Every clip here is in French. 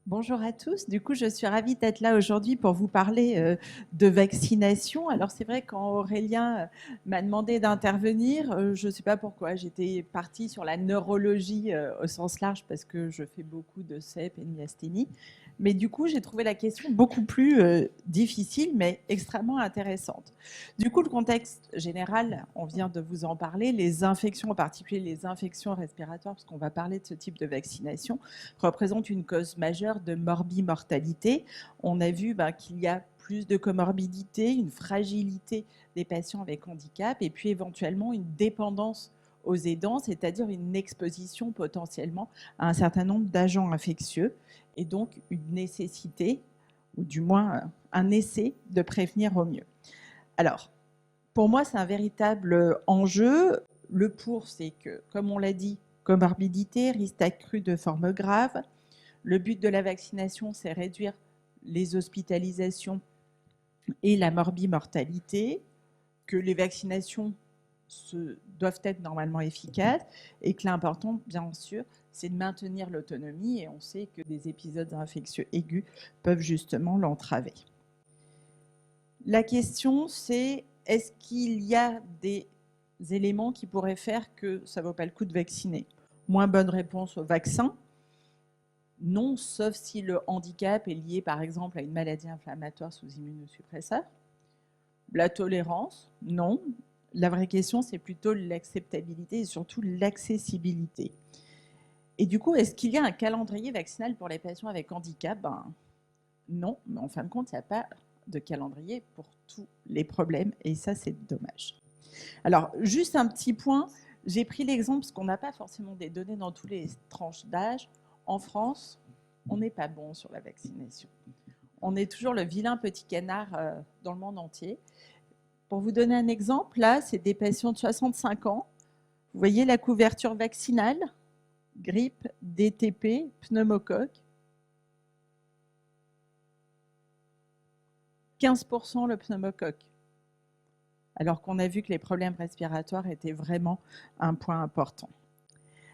Bonjour à tous. Du coup, je suis ravie d'être là aujourd'hui pour vous parler de vaccination. Alors, c'est vrai, quand Aurélien m'a demandé d'intervenir, je ne sais pas pourquoi, j'étais partie sur la neurologie au sens large parce que je fais beaucoup de CEP et de myasthénie. Mais du coup, j'ai trouvé la question beaucoup plus difficile, mais extrêmement intéressante. Du coup, le contexte général, on vient de vous en parler, les infections, en particulier les infections respiratoires, parce qu'on va parler de ce type de vaccination, représentent une cause majeure de morbimortalité. On a vu qu'il y a plus de comorbidité, une fragilité des patients avec handicap et puis éventuellement une dépendance aux aidants, c'est-à-dire une exposition potentiellement à un certain nombre d'agents infectieux et donc une nécessité, ou du moins un essai de prévenir au mieux. Alors, pour moi, c'est un véritable enjeu. Le pour, c'est que, comme on l'a dit, comorbidité, risque accru de formes graves. Le but de la vaccination, c'est réduire les hospitalisations et la morbimortalité, que les vaccinations doivent être normalement efficaces et que l'important, bien sûr, c'est de maintenir l'autonomie et on sait que des épisodes infectieux aigus peuvent justement l'entraver. La question, c'est est-ce qu'il y a des éléments qui pourraient faire que ça ne vaut pas le coup de vacciner? Moins bonne réponse au vaccin. Non, sauf si le handicap est lié par exemple à une maladie inflammatoire sous immunosuppresseur. La tolérance, non. La vraie question, c'est plutôt l'acceptabilité et surtout l'accessibilité. Et du coup, est-ce qu'il y a un calendrier vaccinal pour les patients avec handicap? Non, mais en fin de compte, il n'y a pas de calendrier pour tous les problèmes et ça, c'est dommage. Alors, juste un petit point, j'ai pris l'exemple parce qu'on n'a pas forcément des données dans toutes les tranches d'âge. En France, on n'est pas bon sur la vaccination. On est toujours le vilain petit canard dans le monde entier. Pour vous donner un exemple, là, c'est des patients de 65 ans. Vous voyez la couverture vaccinale, grippe, DTP, pneumocoque. 15% le pneumocoque. Alors qu'on a vu que les problèmes respiratoires étaient vraiment un point important.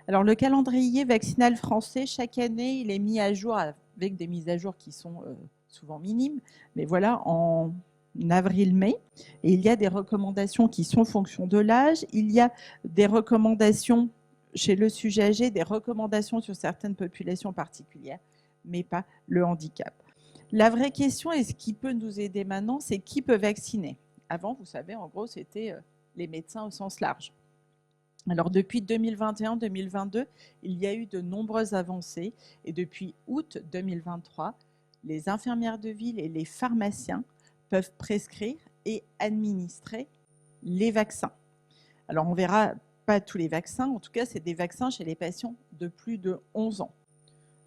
Alors le calendrier vaccinal français, chaque année, il est mis à jour avec des mises à jour qui sont souvent minimes, mais voilà, en avril-mai. Et il y a des recommandations qui sont en fonction de l'âge. Il y a des recommandations chez le sujet âgé, des recommandations sur certaines populations particulières, mais pas le handicap. La vraie question, et ce qui peut nous aider maintenant, c'est qui peut vacciner. Avant, vous savez, en gros, c'était les médecins au sens large. Alors depuis 2021-2022, il y a eu de nombreuses avancées et depuis août 2023, les infirmières de ville et les pharmaciens peuvent prescrire et administrer les vaccins. Alors on verra pas tous les vaccins, en tout cas c'est des vaccins chez les patients de plus de 11 ans.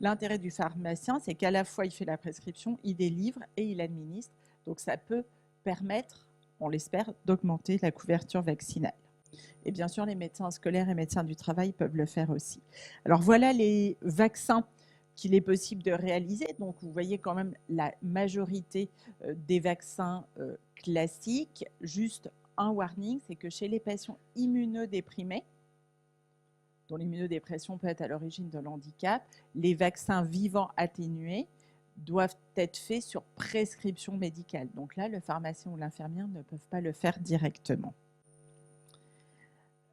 L'intérêt du pharmacien, c'est qu'à la fois il fait la prescription, il délivre et il administre, donc ça peut permettre, on l'espère, d'augmenter la couverture vaccinale. Et bien sûr, les médecins scolaires et médecins du travail peuvent le faire aussi. Alors voilà les vaccins qu'il est possible de réaliser. Donc vous voyez quand même la majorité des vaccins classiques. Juste un warning, c'est que chez les patients immunodéprimés, dont l'immunodépression peut être à l'origine de l'handicap, les vaccins vivants atténués doivent être faits sur prescription médicale. Donc là, le pharmacien ou l'infirmière ne peuvent pas le faire directement.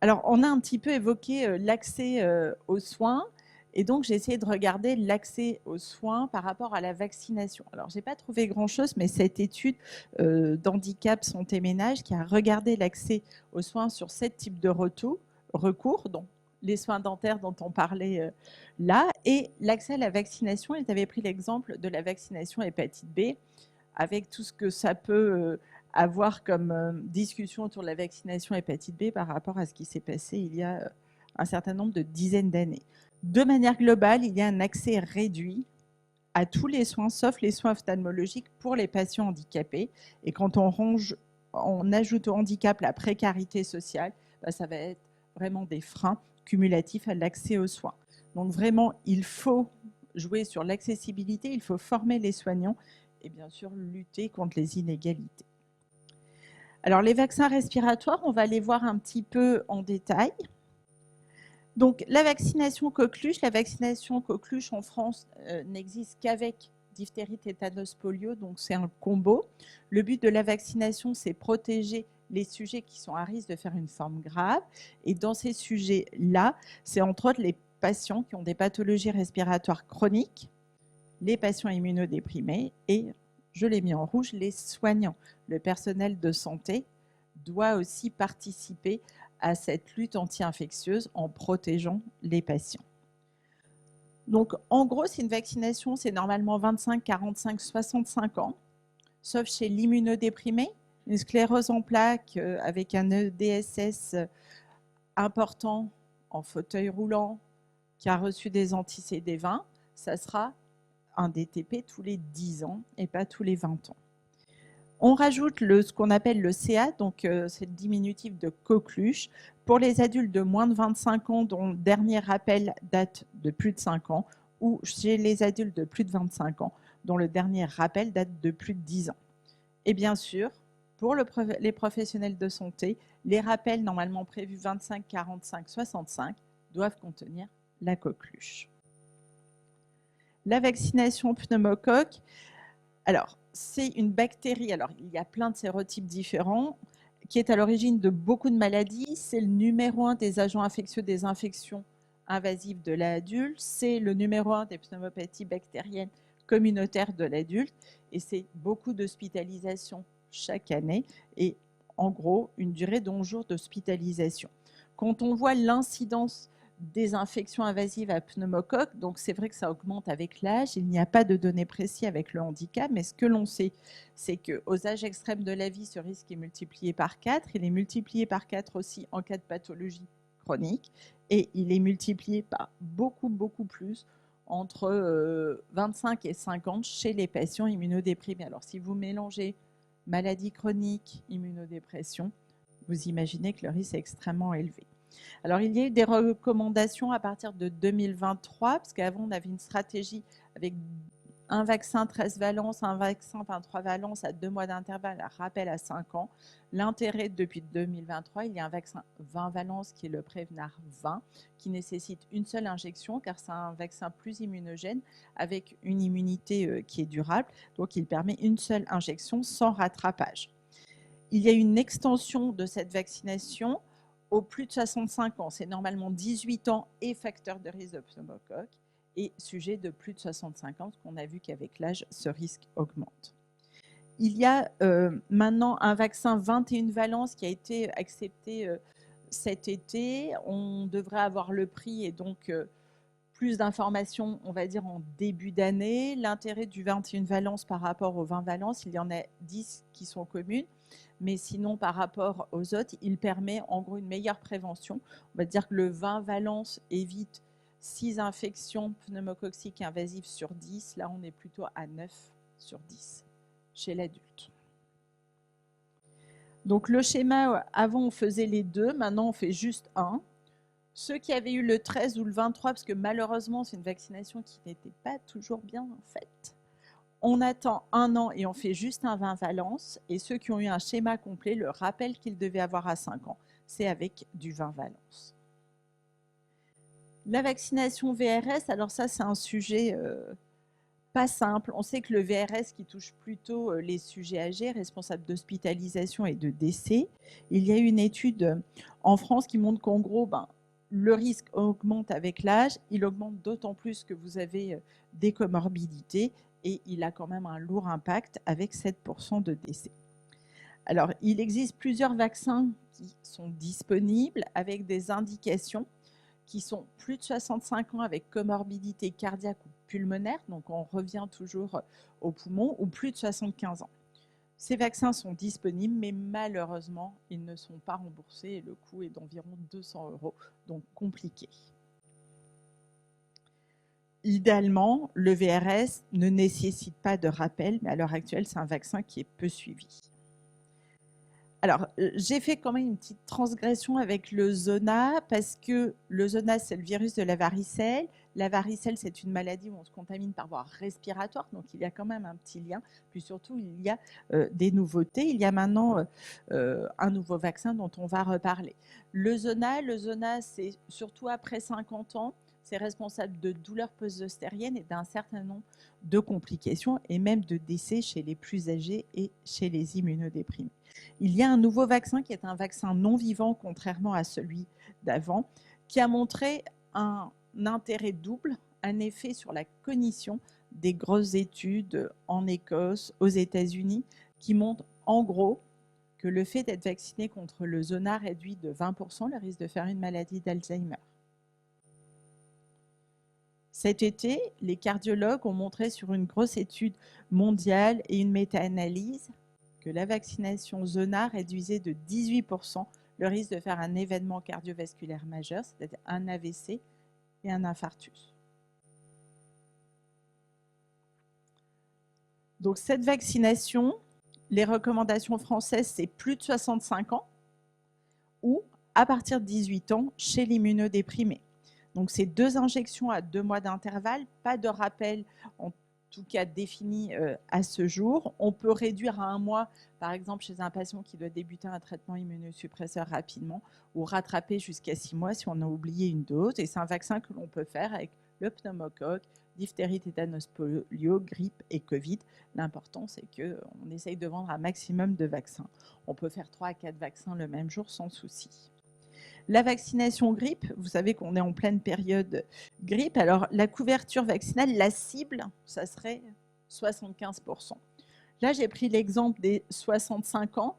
Alors, on a un petit peu évoqué l'accès aux soins. Et donc, j'ai essayé de regarder l'accès aux soins par rapport à la vaccination. Alors, je n'ai pas trouvé grand-chose, mais cette étude d'handicap santé ménage qui a regardé l'accès aux soins sur 7 types de recours, donc les soins dentaires dont on parlait là, et l'accès à la vaccination. Ils avaient pris l'exemple de la vaccination hépatite B, avec tout ce que ça peut avoir comme discussion autour de la vaccination hépatite B par rapport à ce qui s'est passé il y a un certain nombre de dizaines d'années. De manière globale, il y a un accès réduit à tous les soins, sauf les soins ophtalmologiques pour les patients handicapés. Et quand on ajoute au handicap la précarité sociale, ça va être vraiment des freins cumulatifs à l'accès aux soins. Donc vraiment, il faut jouer sur l'accessibilité, il faut former les soignants et bien sûr lutter contre les inégalités. Alors les vaccins respiratoires, on va les voir un petit peu en détail. Donc, la vaccination coqueluche en France n'existe qu'avec diphtérie, tétanos, polio, donc c'est un combo. Le but de la vaccination, c'est protéger les sujets qui sont à risque de faire une forme grave. Et dans ces sujets-là, c'est entre autres les patients qui ont des pathologies respiratoires chroniques, les patients immunodéprimés et, je l'ai mis en rouge, les soignants. Le personnel de santé doit aussi participer à cette lutte anti-infectieuse en protégeant les patients. Donc, en gros, c'est une vaccination, c'est normalement 25, 45, 65 ans, sauf chez l'immunodéprimé, une sclérose en plaques avec un EDSS important en fauteuil roulant qui a reçu des anti-CD20, ça sera un DTP tous les 10 ans et pas tous les 20 ans. On rajoute ce qu'on appelle le CA, donc c'est le diminutif de coqueluche, pour les adultes de moins de 25 ans dont le dernier rappel date de plus de 5 ans, ou chez les adultes de plus de 25 ans dont le dernier rappel date de plus de 10 ans. Et bien sûr, pour les professionnels de santé, les rappels normalement prévus 25, 45, 65 doivent contenir la coqueluche. La vaccination pneumocoque, alors c'est une bactérie, alors il y a plein de sérotypes différents, qui est à l'origine de beaucoup de maladies. C'est le numéro 1 des agents infectieux des infections invasives de l'adulte. C'est le numéro 1 des pneumopathies bactériennes communautaires de l'adulte. Et c'est beaucoup d'hospitalisations chaque année. Et en gros, une durée d'11 jours d'hospitalisation. Quand on voit l'incidence des infections invasives à pneumocoque, donc c'est vrai que ça augmente avec l'âge, il n'y a pas de données précises avec le handicap, mais ce que l'on sait, c'est qu'aux âges extrêmes de la vie, ce risque est multiplié par 4, il est multiplié par 4 aussi en cas de pathologie chronique, et il est multiplié par beaucoup, beaucoup plus entre 25 et 50 chez les patients immunodéprimés. Alors si vous mélangez maladie chronique, immunodépression, vous imaginez que le risque est extrêmement élevé. Alors, il y a eu des recommandations à partir de 2023, parce qu'avant, on avait une stratégie avec un vaccin 13 valences, un vaccin 23 valences à 2 mois d'intervalle, un rappel à 5 ans. L'intérêt, depuis 2023, il y a un vaccin 20 valences qui est le Prévenard 20, qui nécessite une seule injection, car c'est un vaccin plus immunogène, avec une immunité qui est durable. Donc, il permet une seule injection sans rattrapage. Il y a une extension de cette vaccination aux plus de 65 ans. C'est normalement 18 ans et facteur de risque de pneumocoque, et sujet de plus de 65 ans, parce qu'on a vu qu'avec l'âge, ce risque augmente. Il y a maintenant un vaccin 21 valences qui a été accepté cet été. On devrait avoir le prix et donc plus d'informations, on va dire, en début d'année. L'intérêt du 21 valences par rapport aux 20 valences, il y en a 10 qui sont communes, mais sinon, par rapport aux autres, il permet en gros une meilleure prévention. On va dire que le 20 valences évite 6 infections pneumococciques invasives sur 10. Là, on est plutôt à 9 sur 10 chez l'adulte. Donc, le schéma, avant, on faisait les deux. Maintenant, on fait juste un. Ceux qui avaient eu le 13 ou le 23, parce que malheureusement, c'est une vaccination qui n'était pas toujours bien faite, on attend 1 an et on fait juste un 20 valences. Et ceux qui ont eu un schéma complet, le rappel qu'ils devaient avoir à 5 ans, c'est avec du 20 valences. La vaccination VRS, alors ça, c'est un sujet pas simple. On sait que le VRS qui touche plutôt les sujets âgés, responsables d'hospitalisation et de décès, il y a une étude en France qui montre qu'en gros, le risque augmente avec l'âge. Il augmente d'autant plus que vous avez des comorbidités et il a quand même un lourd impact avec 7% de décès. Alors, il existe plusieurs vaccins qui sont disponibles avec des indications qui sont plus de 65 ans avec comorbidité cardiaque ou pulmonaire, donc on revient toujours aux poumons, ou plus de 75 ans. Ces vaccins sont disponibles, mais malheureusement, ils ne sont pas remboursés et le coût est d'environ 200 €, donc compliqué. Idéalement, le VRS ne nécessite pas de rappel, mais à l'heure actuelle, c'est un vaccin qui est peu suivi. Alors, j'ai fait quand même une petite transgression avec le zona, parce que le zona, c'est le virus de la varicelle. La varicelle, c'est une maladie où on se contamine par voie respiratoire, donc il y a quand même un petit lien. Puis surtout, il y a des nouveautés. Il y a maintenant un nouveau vaccin dont on va reparler. Le Zona, c'est surtout après 50 ans, c'est responsable de douleurs post-zostériennes et d'un certain nombre de complications et même de décès chez les plus âgés et chez les immunodéprimés. Il y a un nouveau vaccin qui est un vaccin non vivant, contrairement à celui d'avant, qui a montré un intérêt double, un effet sur la cognition, des grosses études en Écosse, aux États-Unis, qui montrent en gros que le fait d'être vacciné contre le Zona réduit de 20% le risque de faire une maladie d'Alzheimer. Cet été, les cardiologues ont montré sur une grosse étude mondiale et une méta-analyse que la vaccination Zona réduisait de 18% le risque de faire un événement cardiovasculaire majeur, c'est-à-dire un AVC et un infarctus. Donc cette vaccination, les recommandations françaises, c'est plus de 65 ans ou à partir de 18 ans chez l'immunodéprimé. Donc, c'est 2 injections à 2 mois d'intervalle, pas de rappel, en tout cas défini à ce jour. On peut réduire à 1 mois, par exemple, chez un patient qui doit débuter un traitement immunosuppresseur rapidement, ou rattraper jusqu'à 6 mois si on a oublié une dose. Et c'est un vaccin que l'on peut faire avec le pneumocoque, diphtérie, tétanos, polio, grippe et Covid. L'important, c'est qu'on essaye de vendre un maximum de vaccins. On peut faire 3 à 4 vaccins le même jour sans souci. La vaccination grippe, vous savez qu'on est en pleine période grippe. Alors, la couverture vaccinale, la cible, ça serait 75%. Là, j'ai pris l'exemple des 65 ans.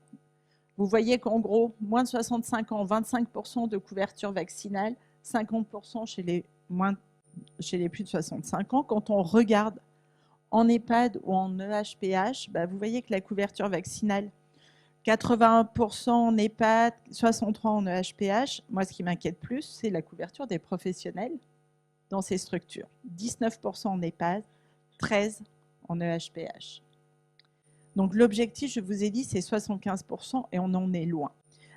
Vous voyez qu'en gros, moins de 65 ans, 25% de couverture vaccinale, 50% chez les plus de 65 ans. Quand on regarde en EHPAD ou en EHPH, vous voyez que la couverture vaccinale, 81% en EHPAD, 63% en EHPH. Moi, ce qui m'inquiète plus, c'est la couverture des professionnels dans ces structures. 19% en EHPAD, 13% en EHPH. Donc l'objectif, je vous ai dit, c'est 75% et on en est loin.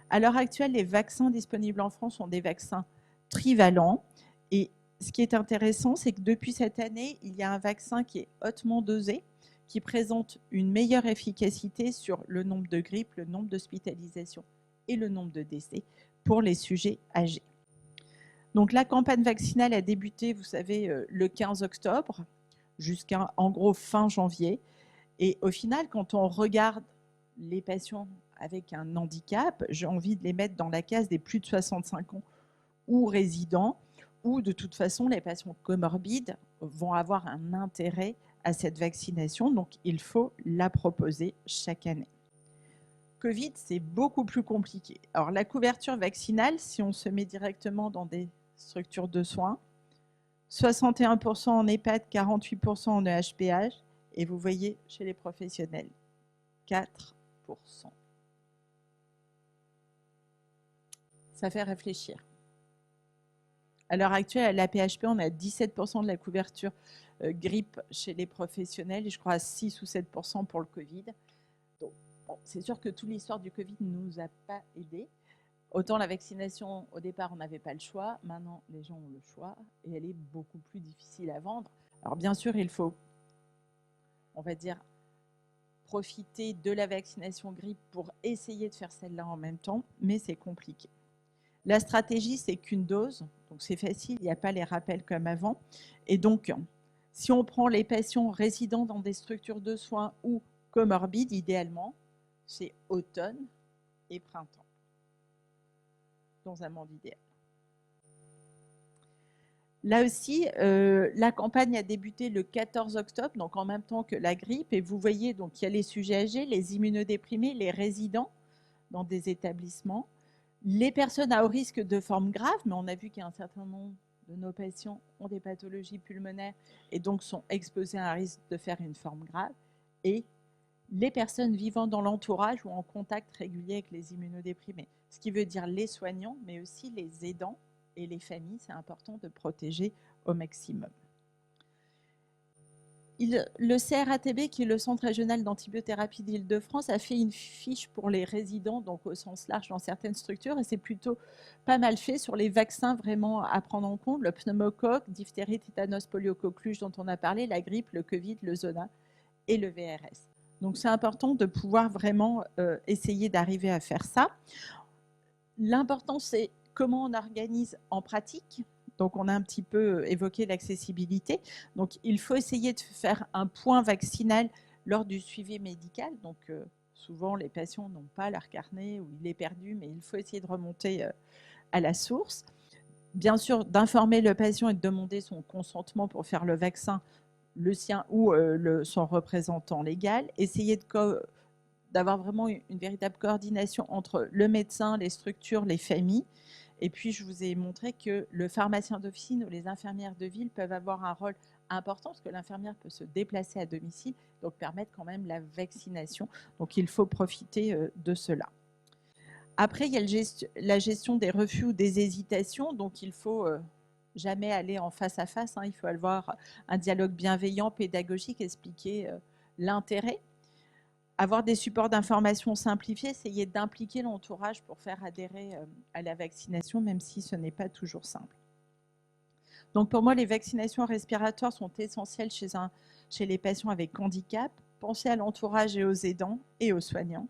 À l'heure actuelle, les vaccins disponibles en France sont des vaccins trivalents. Et ce qui est intéressant, c'est que depuis cette année, il y a un vaccin qui est hautement dosé, qui présente une meilleure efficacité sur le nombre de grippes, le nombre d'hospitalisations et le nombre de décès pour les sujets âgés. Donc la campagne vaccinale a débuté, vous savez, le 15 octobre jusqu'à en gros fin janvier. Et au final, quand on regarde les patients avec un handicap, j'ai envie de les mettre dans la case des plus de 65 ans ou résidents, ou de toute façon, les patients comorbides vont avoir un intérêt à cette vaccination, donc il faut la proposer chaque année. Covid, c'est beaucoup plus compliqué. Alors la couverture vaccinale, si on se met directement dans des structures de soins, 61% en EHPAD, 48% en EHPH, et vous voyez chez les professionnels, 4%. Ça fait réfléchir. À l'heure actuelle, à la PHP, on a 17% de la couverture grippe chez les professionnels et je crois à 6 ou 7% pour le Covid. Donc, bon, c'est sûr que toute l'histoire du Covid ne nous a pas aidés. Autant la vaccination, au départ, on n'avait pas le choix. Maintenant, les gens ont le choix et elle est beaucoup plus difficile à vendre. Alors, bien sûr, il faut, on va dire, profiter de la vaccination grippe pour essayer de faire celle-là en même temps, mais c'est compliqué. La stratégie, c'est qu'une dose, donc c'est facile, il n'y a pas les rappels comme avant. Et donc, si on prend les patients résidant dans des structures de soins ou comorbides, idéalement, c'est automne et printemps, dans un monde idéal. Là aussi, la campagne a débuté le 14 octobre, donc en même temps que la grippe. Et vous voyez, donc il y a les sujets âgés, les immunodéprimés, les résidents dans des établissements, les personnes à haut risque de formes graves, mais on a vu qu'il y a un certain nombre de nos patients ont des pathologies pulmonaires et donc sont exposés à un risque de faire une forme grave, et les personnes vivant dans l'entourage ou en contact régulier avec les immunodéprimés. Ce qui veut dire les soignants, mais aussi les aidants et les familles. C'est important de protéger au maximum. Le CRATB, qui est le Centre régional d'antibiothérapie d'Île-de-France, a fait une fiche pour les résidents, donc au sens large dans certaines structures, et c'est plutôt pas mal fait sur les vaccins vraiment à prendre en compte, le pneumocoque, diphtérie, tétanos, poliocoqueluche dont on a parlé, la grippe, le Covid, le zona et le VRS. Donc c'est important de pouvoir vraiment essayer d'arriver à faire ça. L'important, c'est comment on organise en pratique. Donc, on a un petit peu évoqué l'accessibilité. Donc, il faut essayer de faire un point vaccinal lors du suivi médical. Donc, souvent, les patients n'ont pas leur carnet ou il est perdu, mais il faut essayer de remonter à la source. Bien sûr, d'informer le patient et de demander son consentement pour faire le vaccin, le sien ou son représentant légal. Essayer d'avoir vraiment une véritable coordination entre le médecin, les structures, les familles. Et puis, je vous ai montré que le pharmacien d'officine ou les infirmières de ville peuvent avoir un rôle important parce que l'infirmière peut se déplacer à domicile, donc permettre quand même la vaccination. Donc, il faut profiter de cela. Après, il y a la gestion des refus ou des hésitations. Donc, il faut jamais aller en face à face. Il faut avoir un dialogue bienveillant, pédagogique, expliquer l'intérêt. Avoir des supports d'information simplifiés, essayer d'impliquer l'entourage pour faire adhérer à la vaccination, même si ce n'est pas toujours simple. Donc pour moi, les vaccinations respiratoires sont essentielles chez les patients avec handicap. Pensez à l'entourage et aux aidants et aux soignants.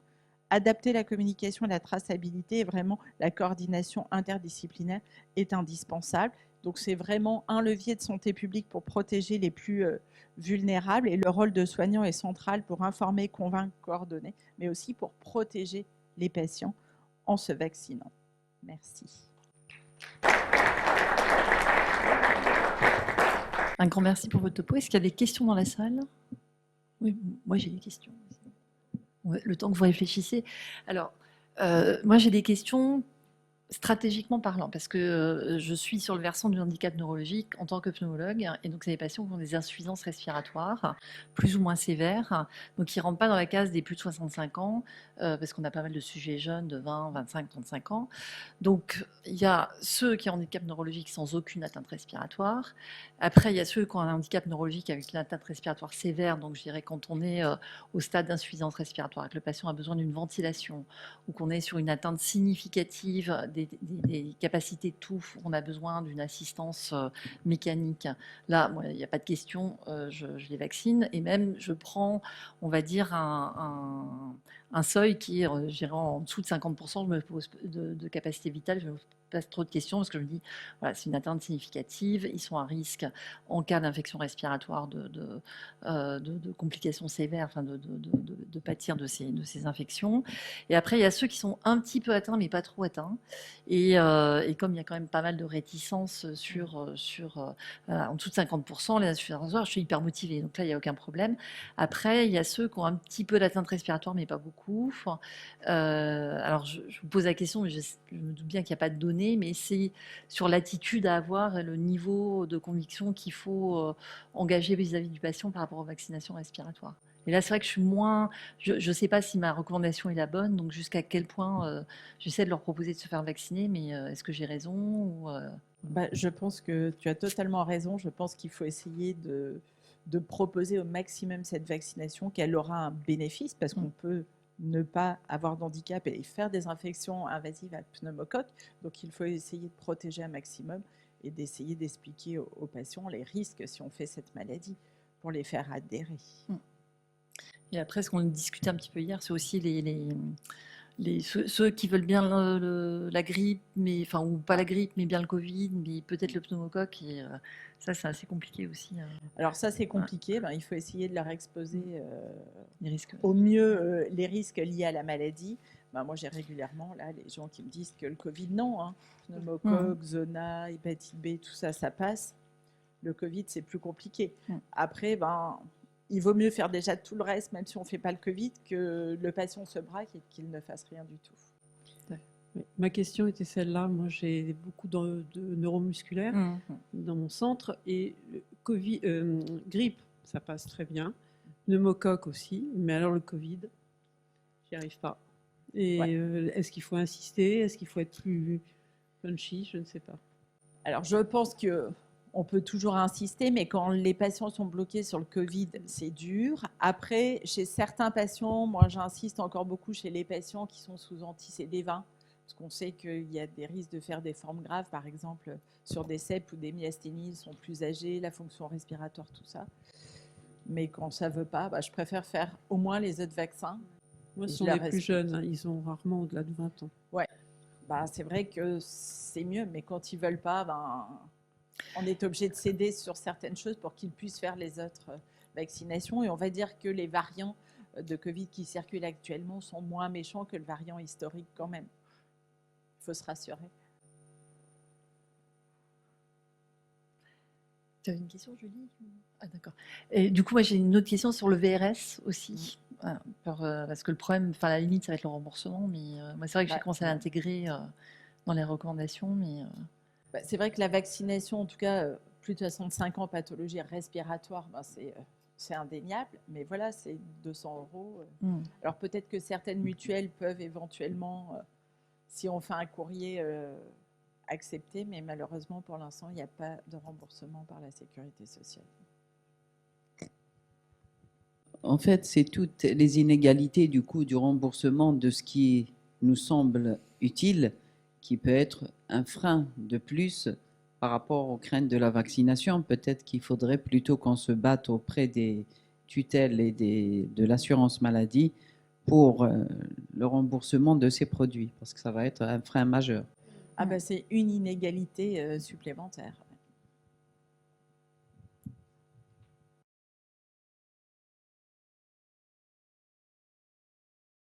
Adapter la communication et la traçabilité et vraiment la coordination interdisciplinaire est indispensable. Donc c'est vraiment un levier de santé publique pour protéger les plus vulnérables et le rôle de soignant est central pour informer, convaincre, coordonner, mais aussi pour protéger les patients en se vaccinant. Merci. Un grand merci pour votre topo. Est-ce qu'il y a des questions dans la salle? Oui, moi j'ai des questions. Le temps que vous réfléchissez. Alors, moi j'ai des questions stratégiquement parlant, parce que je suis sur le versant du handicap neurologique en tant que pneumologue, et donc c'est des patients qui ont des insuffisances respiratoires, plus ou moins sévères, donc qui ne rentrent pas dans la case des plus de 65 ans, parce qu'on a pas mal de sujets jeunes de 20, 25, 35 ans. Donc il y a ceux qui ont un handicap neurologique sans aucune atteinte respiratoire. Après, il y a ceux qui ont un handicap neurologique avec une atteinte respiratoire sévère, donc je dirais quand on est au stade d'insuffisance respiratoire, que le patient a besoin d'une ventilation, ou qu'on est sur une atteinte significative des capacités de touffe, on a besoin d'une assistance mécanique. Là, il n'y a pas de question, je les vaccine, et même je prends, on va dire, un seuil qui est, je dirais, en dessous de 50%, je me pose de capacité vitale, je me pose trop de questions parce que je me dis, voilà, c'est une atteinte significative, ils sont à risque en cas d'infection respiratoire, de complications sévères, enfin de pâtir de ces infections. Et après, il y a ceux qui sont un petit peu atteints, mais pas trop atteints. Et comme il y a quand même pas mal de réticences en dessous de 50%, les insuffisances, je suis hyper motivée. Donc là, il n'y a aucun problème. Après, il y a ceux qui ont un petit peu d'atteinte respiratoire, mais pas beaucoup. Alors, je vous pose la question, mais je me doute bien qu'il n'y a pas de données, mais c'est sur l'attitude à avoir et le niveau de conviction qu'il faut engager vis-à-vis du patient par rapport aux vaccinations respiratoires. Et là, c'est vrai que je suis moins. Je ne sais pas si ma recommandation est la bonne, donc jusqu'à quel point j'essaie de leur proposer de se faire vacciner, mais est-ce que j'ai raison ou, Je pense que tu as totalement raison. Je pense qu'il faut essayer de proposer au maximum cette vaccination, qu'elle aura un bénéfice, parce qu'on peut ne pas avoir d'handicap et faire des infections invasives à pneumocoque. Donc, il faut essayer de protéger un maximum et d'essayer d'expliquer aux patients les risques si on fait cette maladie pour les faire adhérer. Et après, ce qu'on discutait un petit peu hier, c'est aussi ceux qui veulent bien la grippe, mais, enfin, ou pas la grippe, mais bien le Covid, mais peut-être le pneumocoque. Et ça, c'est assez compliqué aussi. Alors ça, c'est compliqué. Il faut essayer de leur exposer les risques. Au mieux les risques liés à la maladie. Moi, j'ai régulièrement là, les gens qui me disent que le Covid, non. Pneumocoque, zona, hépatite B, tout ça, ça passe. Le Covid, c'est plus compliqué. Après, il vaut mieux faire déjà tout le reste, même si on ne fait pas le Covid, que le patient se braque et qu'il ne fasse rien du tout. Oui. Ma question était celle-là. Moi, j'ai beaucoup de neuromusculaires dans mon centre. Et Covid, grippe, ça passe très bien. Pneumocoque aussi. Mais alors le Covid, j'y arrive pas. Et est-ce qu'il faut insister? Est-ce qu'il faut être plus punchy? Je ne sais pas. Alors, je pense que on peut toujours insister, mais quand les patients sont bloqués sur le Covid, c'est dur. Après, chez certains patients, moi j'insiste encore beaucoup chez les patients qui sont sous anti-CD20, parce qu'on sait qu'il y a des risques de faire des formes graves, par exemple sur des CEP ou des myasthénies, ils sont plus âgés, la fonction respiratoire, tout ça. Mais quand ça ne veut pas, je préfère faire au moins les autres vaccins. Moi, ce sont les plus jeunes, hein, ils ont rarement au-delà de 20 ans. Ouais, c'est vrai que c'est mieux, mais quand ils ne veulent pas, on est obligé de céder sur certaines choses pour qu'ils puissent faire les autres vaccinations. Et on va dire que les variants de Covid qui circulent actuellement sont moins méchants que le variant historique quand même. Il faut se rassurer. Tu avais une question, Julie? Ah, d'accord. Et du coup, moi, j'ai une autre question sur le VRS aussi. Parce que le problème, enfin, à la limite, ça va être le remboursement, mais moi, c'est vrai que j'ai commencé à l'intégrer dans les recommandations. Mais c'est vrai que la vaccination, en tout cas, plus de 65 ans, pathologie respiratoire, c'est indéniable. Mais voilà, c'est 200 €. Alors peut-être que certaines mutuelles peuvent éventuellement, si on fait un courrier, accepter, mais malheureusement, pour l'instant, il n'y a pas de remboursement par la sécurité sociale. En fait, c'est toutes les inégalités du coût du remboursement de ce qui nous semble utile qui peut être un frein de plus par rapport aux craintes de la vaccination. Peut-être qu'il faudrait plutôt qu'on se batte auprès des tutelles et de l'assurance maladie pour le remboursement de ces produits, parce que ça va être un frein majeur. C'est une inégalité supplémentaire.